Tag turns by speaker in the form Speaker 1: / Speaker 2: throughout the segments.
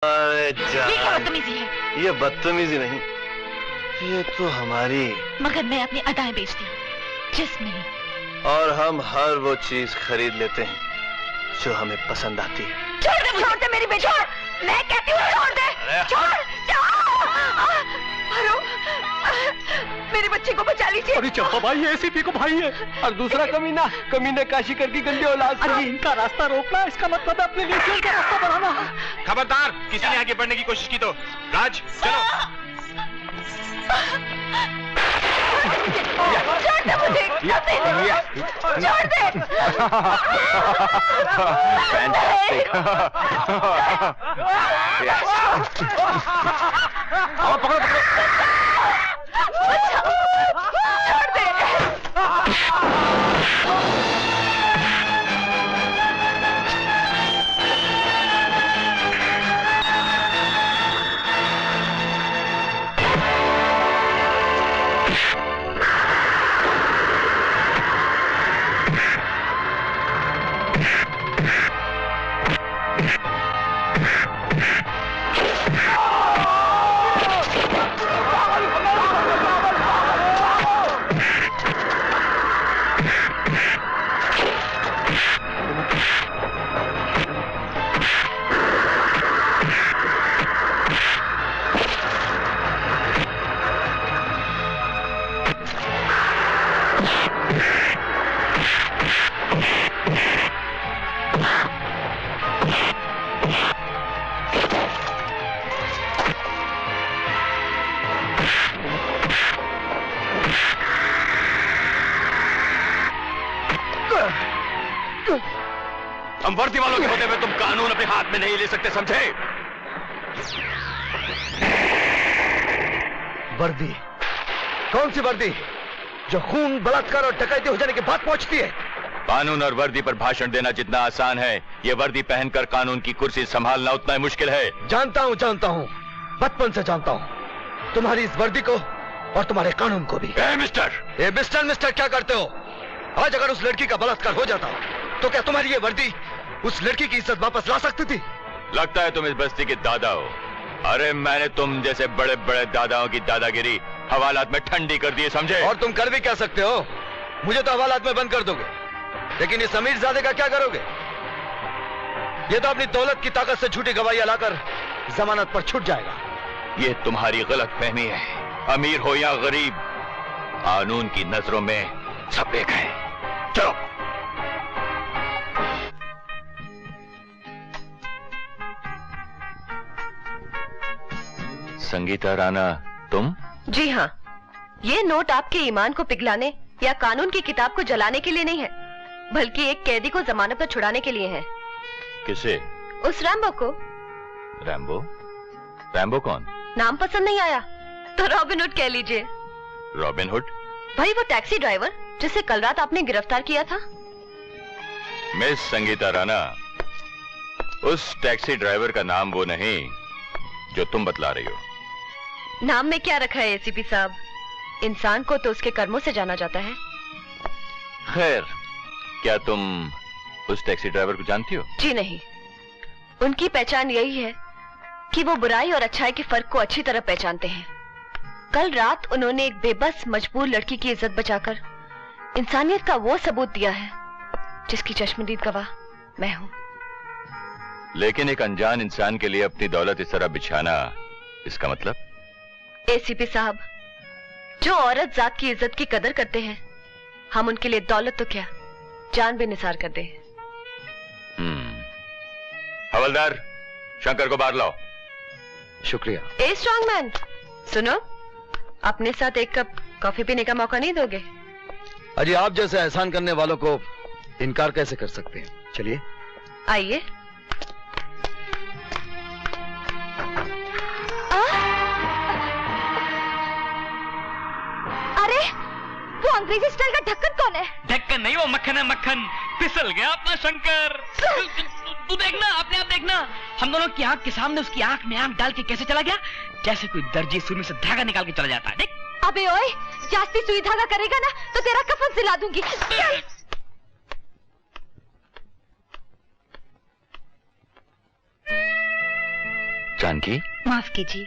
Speaker 1: ये क्या
Speaker 2: बदतमीजी है?
Speaker 1: ये बदतमीजी नहीं, ये तो हमारी।
Speaker 2: मगर मैं अपनी अदाएं बेचती हूँ, जिस्म नहीं।
Speaker 1: और हम हर वो चीज खरीद लेते हैं जो हमें पसंद आती है।
Speaker 2: छोड़ दे मेरी बेटी, मैं कहती हूँ छोड़ दे। मेरे बच्चे को बचा लीजिए।
Speaker 3: अरे चंपा भाई एसीपी को भाई है, और दूसरा कमीने काशी कर की गंदी औलाद। अरे इनका रास्ता रोकना, इसका मतलब है अपने लिए जेल का रास्ता बनाना।
Speaker 4: खबरदार, किसी ने आगे बढ़ने की कोशिश की तो राज चलो।
Speaker 2: छोड़ दे मुझे, छोड़ दे।
Speaker 4: पकड़ो पकड़ो।
Speaker 2: छोड़ दे।
Speaker 4: हम वर्दी वालों के होते हुए तुम कानून अपने हाथ में नहीं ले सकते, समझे?
Speaker 3: वर्दी? कौन सी वर्दी जो खून, बलात्कार और डकैती हो जाने के बाद पहुंचती है?
Speaker 4: कानून और वर्दी पर भाषण देना जितना आसान है, ये वर्दी पहनकर कानून की कुर्सी संभालना उतना ही मुश्किल है।
Speaker 3: जानता हूं, बचपन से जानता हूं तुम्हारी इस वर्दी को और तुम्हारे कानून को भी। मिस्टर क्या करते हो? आज अगर उस लड़की का बलात्कार हो जाता तो क्या तुम्हारी ये वर्दी उस लड़की की इज्जत वापस ला सकती थी?
Speaker 4: लगता है तुम इस बस्ती के दादा हो। अरे मैंने तुम जैसे बड़े बड़े दादाओं की दादागिरी हवालात में ठंडी कर दी, समझे?
Speaker 3: और तुम कर भी क्या सकते हो? मुझे तो हवालात में बंद कर दोगे, लेकिन इस अमीरजादे का क्या करोगे? ये तो अपनी दौलत की ताकत से झूठी गवाहियां लाकर जमानत पर छूट जाएगा।
Speaker 4: ये तुम्हारी गलत फहमी है। अमीर हो या गरीब, कानून की नजरों में सब एक है। चलो। संगीता राणा, तुम?
Speaker 5: जी हाँ, ये नोट आपके ईमान को पिघलाने या कानून की किताब को जलाने के लिए नहीं है, बल्कि एक कैदी को जमानत पर छुड़ाने के लिए है।
Speaker 4: किसे?
Speaker 5: उस रैम्बो को।
Speaker 4: रैम्बो? रैम्बो कौन?
Speaker 5: नाम पसंद नहीं आया तो रॉबिन हुड कह लीजिए।
Speaker 4: Robin hood?
Speaker 5: भाई वो टैक्सी ड्राइवर जिसे कल रात आपने गिरफ्तार किया था।
Speaker 4: मिस संगीता राणा, उस टैक्सी ड्राइवर का नाम वो नहीं जो तुम बतला रही हो।
Speaker 5: नाम में क्या रखा है एसीपी साहब? इंसान को तो उसके कर्मों से जाना जाता है।
Speaker 4: खैर, क्या तुम उस टैक्सी ड्राइवर को जानती हो?
Speaker 5: जी नहीं, उनकी पहचान यही है कि वो बुराई और अच्छाई के फर्क को अच्छी तरह पहचानते हैं। कल रात उन्होंने एक बेबस मजबूर लड़की की इज्जत बचाकर इंसानियत का वो सबूत दिया है जिसकी चश्मदीद गवाह मैं हूं।
Speaker 4: लेकिन एक अनजान इंसान के लिए अपनी दौलत इस तरह बिछाना, इसका मतलब?
Speaker 5: एसीपी साहब, जो औरत जात की इज्जत की कदर करते हैं, हम उनके लिए दौलत तो क्या, जान भी निसार कर दे।
Speaker 4: हवलदार, शंकर को बाहर लाओ।
Speaker 3: शुक्रिया।
Speaker 5: ए स्ट्रॉन्ग मैन, सुनो, अपने साथ एक कप कॉफी पीने का मौका नहीं दोगे?
Speaker 3: अजी, आप जैसे एहसान करने वालों को इनकार कैसे कर सकते हैं? चलिए
Speaker 5: आइए।
Speaker 2: अरे वो अंग्रेजी स्टाइल का ढक्कन कौन है?
Speaker 6: ढक्कन नहीं, वो मक्खन है, मक्खन। फिसल गया अपना शंकर। तू देखना, अपने आप देखना, हम दोनों की आंख के सामने उसकी आंख में आंख डाल के कैसे चला गया, जैसे कोई दर्जी सुई में से धागा निकाल के चला जाता है। देख।
Speaker 2: अबे ओए, जास्ती सुई धागा करेगा ना तो तेरा कफन सिला दूंगी।
Speaker 4: जानकी?
Speaker 2: माफ कीजिए,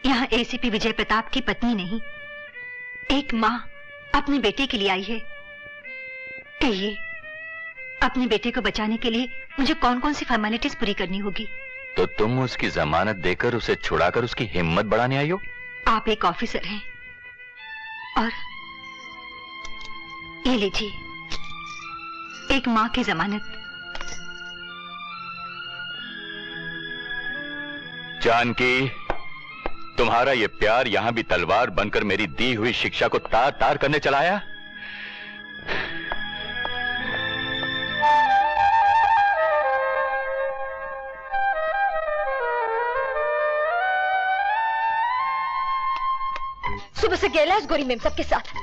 Speaker 2: यहाँ एसीपी विजय प्रताप की पत्नी नहीं, एक माँ अपने बेटे के लिए आई है। कहिए, अपने बेटे को बचाने के लिए मुझे कौन कौन सी फॉर्मेलिटीज पूरी करनी होगी?
Speaker 4: तो तुम उसकी जमानत देकर उसे छुड़ाकर उसकी हिम्मत बढ़ाने आई हो?
Speaker 2: आप एक ऑफिसर हैं और ये लीजिए, एक माँ की जमानत।
Speaker 4: जानकी, तुम्हारा ये प्यार यहां भी तलवार बनकर मेरी दी हुई शिक्षा को तार तार करने चला आया?
Speaker 5: सुबह से गेला है गोरी मेम सबके साथ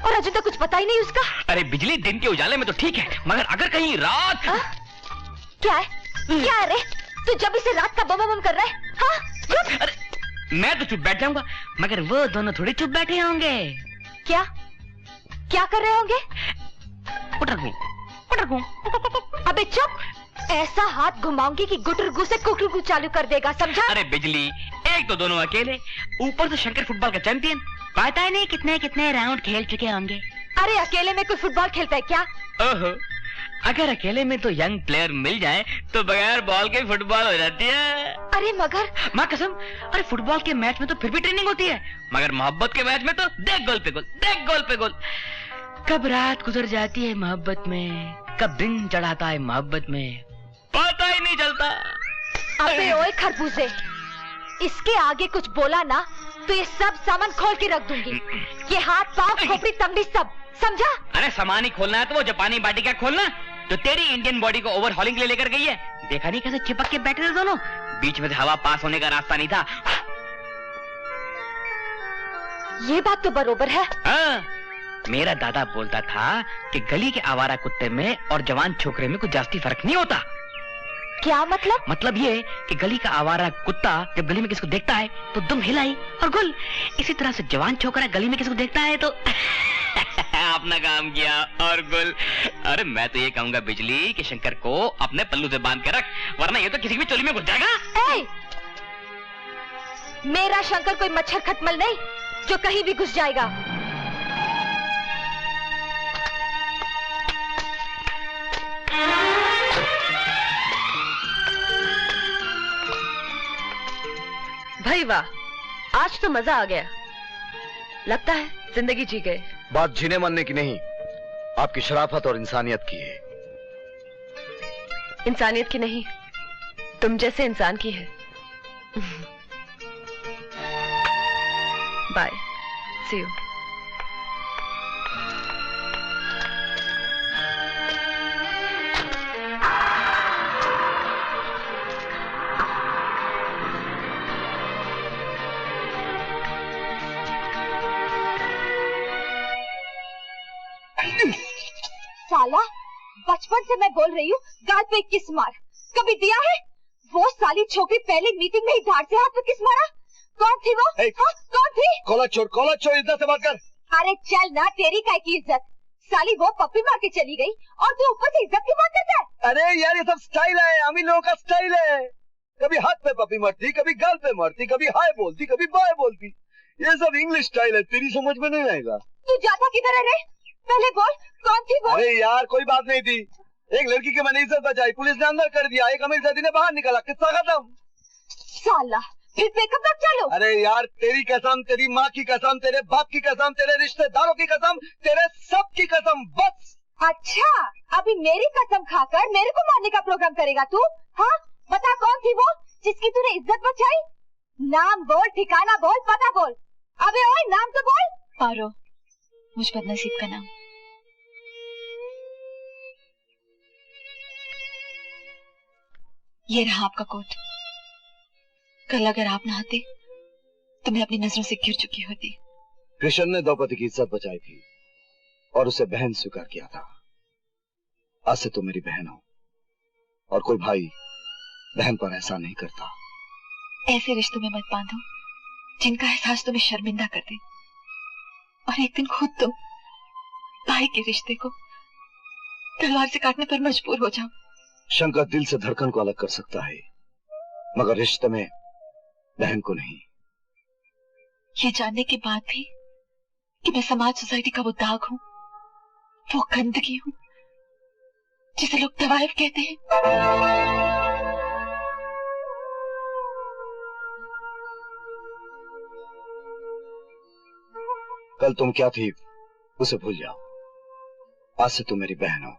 Speaker 5: और अजय तक कुछ पता ही नहीं उसका।
Speaker 6: अरे बिजली, दिन के उजाले में तो ठीक है, मगर अगर कहीं रात।
Speaker 5: क्या है? क्या है रे? तू जब इसे रात का बम कर रहा है? हाँ? चुप।
Speaker 6: अरे मैं तो चुप बैठ जाऊंगा, मगर वो दोनों थोड़ी चुप बैठे होंगे।
Speaker 5: क्या क्या कर रहे होंगे?
Speaker 6: उठरगू।
Speaker 5: अबे चुप, ऐसा हाथ घुमाऊंगी कि गुटरगू से कुटरगू चालू कर देगा, समझा?
Speaker 6: अरे बिजली, एक तो दोनों अकेले, ऊपर से शंकर फुटबॉल का चैंपियन, पता नहीं कितने कितने राउंड खेल चुके होंगे।
Speaker 5: अरे अकेले में कोई फुटबॉल खेलता है क्या?
Speaker 6: ओहो, अगर अकेले में तो यंग प्लेयर मिल जाए तो बगैर बॉल के फुटबॉल हो जाती है।
Speaker 5: अरे मगर
Speaker 6: माँ कसम, अरे फुटबॉल के मैच में तो फिर भी ट्रेनिंग होती है, मगर मोहब्बत के मैच में तो देख गोल पे गोल, देख गोल पे गोल। कब रात गुजर जाती है मोहब्बत में, कब दिन चढ़ाता है मोहब्बत में, पता ही नहीं चलता।
Speaker 5: अबे ओए खरबूजे, इसके आगे कुछ बोला ना तो ये सब सामान खोल के रख दूंगी। ये हाथ पाँव खोपड़ी तमड़ी सब, समझा?
Speaker 6: अरे सामान ही खोलना है तो वो जापानी बाटी क्या खोलना, जो तेरी इंडियन बॉडी को ओवरहॉलिंग के लिए लेकर गई है। देखा नहीं कैसे चिपक के बैठे थे दोनों, बीच में से हवा पास होने का रास्ता नहीं था।
Speaker 5: ये बात तो बरोबर है।
Speaker 6: हाँ, मेरा दादा बोलता था कि गली के आवारा कुत्ते में और जवान छोकरे में कुछ जास्ती फर्क नहीं होता।
Speaker 5: क्या मतलब?
Speaker 6: मतलब ये कि गली का आवारा कुत्ता जब गली में किसी को देखता है तो दुम हिलाई और गुल, इसी तरह से जवान छोकरा गली में किसी को देखता है तो अपना काम किया और गुल। अरे मैं तो ये कहूंगा बिजली कि शंकर को अपने पल्लू से बांध के रख, वरना ये तो किसी भी चोली में घुस जाएगा।
Speaker 5: मेरा शंकर कोई मच्छर खटमल नहीं जो कहीं भी घुस जाएगा। भाई वाह, आज तो मजा आ गया, लगता है जिंदगी जी गए।
Speaker 3: बात जीने मरने की नहीं, आपकी शराफत और इंसानियत की है।
Speaker 5: इंसानियत की नहीं, तुम जैसे इंसान की है। Bye, see you. साला, बचपन से मैं बोल रही हूँ गाल पे किस मार, कभी दिया है? वो साली छोकरी पहले मीटिंग में ही धाड़ से हाथ पे किस मारा। कौन थी वो? हाँ, कौन थी?
Speaker 3: कॉलर छोड़, इज्जत से बात कर।
Speaker 5: अरे चल ना, तेरी काय की इज्जत? साली वो पप्पी मार के चली गई और तू ऊपर से इज्जत की बात करता है?
Speaker 3: अरे यार, ये सब स्टाइल है, अमीर लोगों का स्टाइल है। कभी हाथ पे पप्पी मारती, कभी गाल पे मारती, कभी हाय बोलती, कभी बाय बोलती। ये सब इंग्लिश स्टाइल है, तेरी समझ में नहीं आएगा।
Speaker 5: तू जाता किधर है रे? पहले बोल, कौन थी वो?
Speaker 3: अरे यार, कोई बात नहीं थी, एक लड़की की मैंने इज्जत बचाई, पुलिस ने अंदर कर दिया, एक अमीर जाति ने बाहर निकाला, किस्सा खत्म।
Speaker 5: साला, फिर पे कब तक चलो?
Speaker 3: अरे यार, तेरी कसम, तेरी माँ की कसम, तेरे बाप की कसम, तेरे रिश्तेदारों की कसम, तेरे सब की कसम, बस।
Speaker 5: अच्छा, अभी मेरी कसम खाकर मेरे को मारने का प्रोग्राम करेगा तू? हाँ, बता कौन थी वो जिसकी तूने इज्जत बचाई? नाम बोल, ठिकाना बोल, पता बोल। अबे ओए, नाम तो बोल।
Speaker 2: पारो, मुझ बदनसीब का नाम। ये रहा आपका कोट। कल अगर आप ना आते तो मैं अपनी नजरों से गिर चुकी होती।
Speaker 3: कृष्ण ने द्रौपदी की इज्जत बचाई थी और उसे बहन स्वीकार किया था। आज से तुम मेरी बहन हो और कोई भाई बहन पर ऐसा नहीं करता।
Speaker 2: ऐसे रिश्तों में मत बांधो जिनका एहसास तुम्हें शर्मिंदा कर दे, और एक दिन खुद तुम भाई के रिश्ते को तलवार से काटने पर मजबूर हो जाओ।
Speaker 3: शंकर दिल से धड़कन को अलग कर सकता है, मगर रिश्ते में बहन को नहीं।
Speaker 5: ये जानने के बाद भी कि मैं समाज सोसाइटी का वो दाग हूं, वो गंदगी हूं जिसे लोग तवाइफ कहते हैं।
Speaker 3: कल तुम क्या थी उसे भूल जाओ। आज से तुम मेरी बहन हो,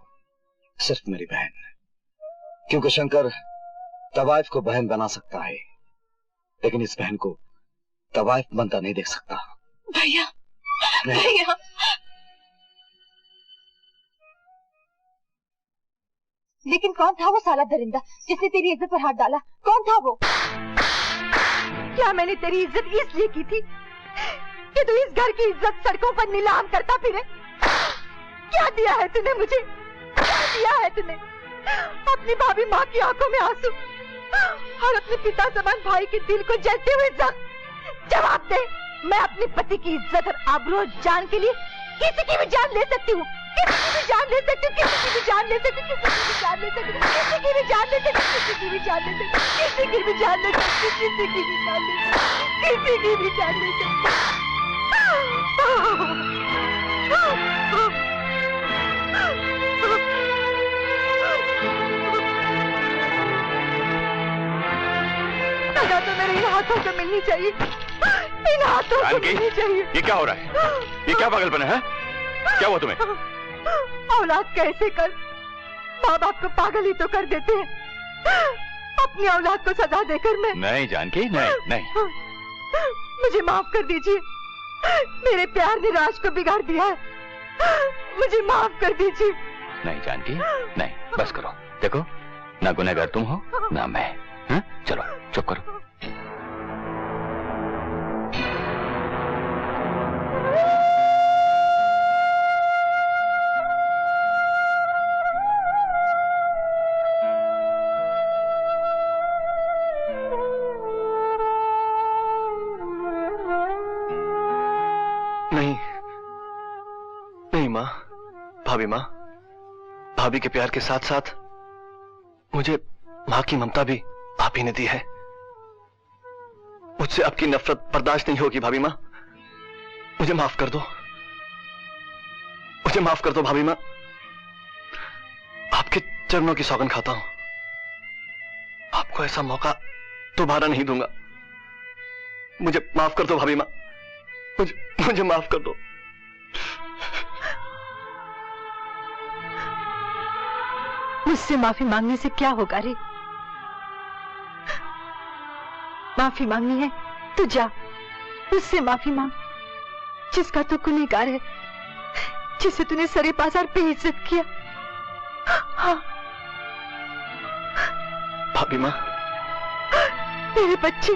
Speaker 3: सिर्फ मेरी बहन। क्योंकि शंकर तवाइफ को बहन बना सकता है, लेकिन इस बहन को तवाइफ बनता नहीं देख सकता।
Speaker 5: भैया, भैया,
Speaker 2: लेकिन कौन था वो साला दरिंदा जिसने तेरी इज्जत पर हाथ डाला? कौन था वो? क्या मैंने तेरी इज्जत इसलिए की थी कि तू इस घर की इज्जत सड़कों पर नीलाम करता फिरे? क्या दिया है तूने मुझे? क्या दिया है तूने? अपनी भाभी माँ की आंखों में आंसू और अपने पिता समान भाई के दिल को जलते हुए जख्म। जवाब दे। मैं अपने पति की इज्जत और आबरू और जान के लिए किसी की भी जान ले सकती हूँ, किसी की भी जान ले सकती हूँ, किसी की भी जान ले सकती हूँ, किसी की भी जान ले सकती हूँ, किसी की भी जान ले सकती हूँ, किसी की भी जान ले सकती हूँ, किसी की भी जान ले सकती हूँ, किसी की भी जान ले सकती हूँ, किसी की भी जान ले सकती हूँ। सजा तो मेरे इन हाथों से मिलनी चाहिए, इन हाथों से मिलनी चाहिए।
Speaker 4: ये क्या हो रहा है? ये क्या पागलपन है? क्या हुआ तुम्हें?
Speaker 2: औलाद कैसे कर माँ बाप को पागल ही तो कर देते हैं। अपनी औलाद को सजा देकर मैं
Speaker 4: नहीं जानकी, नहीं नहीं।
Speaker 2: मुझे माफ कर दीजिए, मेरे प्यार ने राज को बिगाड़ दिया है, मुझे माफ कर दीजिए।
Speaker 4: नहीं जानकी, नहीं, बस करो। देखो, ना गुनहगार तुम हो ना मैं। हा? चलो चुप करो।
Speaker 1: नहीं नहीं माँ, भाभी माँ, भाभी के प्यार के साथ साथ मुझे माँ की ममता भी आप ही ने दी है। मुझसे आपकी नफरत बर्दाश्त नहीं होगी भाभी माँ, मुझे माफ कर दो, मुझे माफ कर दो भाभी माँ। आपके चरणों की सौगंध खाता हूं, आपको ऐसा मौका दोबारा नहीं दूंगा। मुझे माफ कर दो भाभी माँ, मुझे माफ कर दो।
Speaker 2: मुझसे माफी मांगने से क्या होगा रे? माफी मांगनी है तो जा, उससे माफी मांग जिसका तू गुनहगार है, जिसे तूने सरे बाजार पे इज्जत किया। हाँ
Speaker 1: भाभी माँ,
Speaker 2: मेरे बच्चे